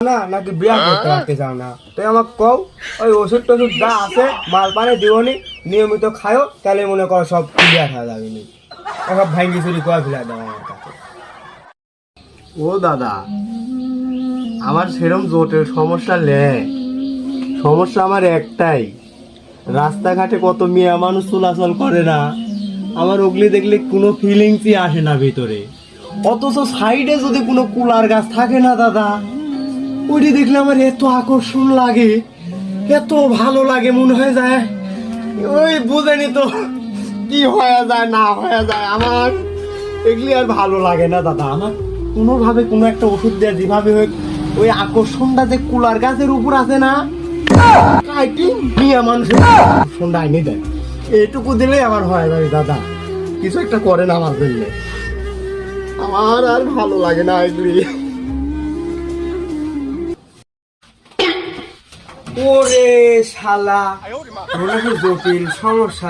না নাকি বিয়া করতে রাখতে চাও না? তাই আমাকে কও, ওই ওষুধ টষুধ যা আছে মাল পানি দিওনি, নিয়মিত খায়ো, তাহলে মনে করো সব ক্লিয়ার হয়ে যাবে নি। সব ভাঙ্গি চুরি করে ফেলা দাও আমার কাছে। ও দাদা, আমার সেরম জোটের সমস্যা নেই। সমস্যা আমার একটাই, রাস্তাঘাটে কত মেয়ে মানুষ চলাচল করে না, আমার ওগুলি দেখলে কোনো ফিলিংসই আসে না ভিতরে। অথচ সাইডে যদি কোনো কুলার গাছ থাকে না দাদা, ওইটি দেখলে আমার এত আকর্ষণ লাগে, এত ভালো লাগে, মনে হয়ে যায় ওই বুঝেনি তো কি হয়ে যায় না হয়ে যায়। আমার এগুলি আর ভালো লাগে না দাদা। আমার কোনোভাবে কোনো একটা ওষুধ দেওয়া যেভাবে হোক, ওই আকর্ষণটা যে কুলার গাছের উপর আছে না, মিয়া মানুষের আকর্ষণটা আইনি দেয়, এইটুকু দিলেই আমার হয়ে যাবে দাদা। কিছু একটা করেন আমার জন্য, আমার আর ভালো লাগে না এগুলি। ওরে শালা, ওরা কি জটিল সমস্যা।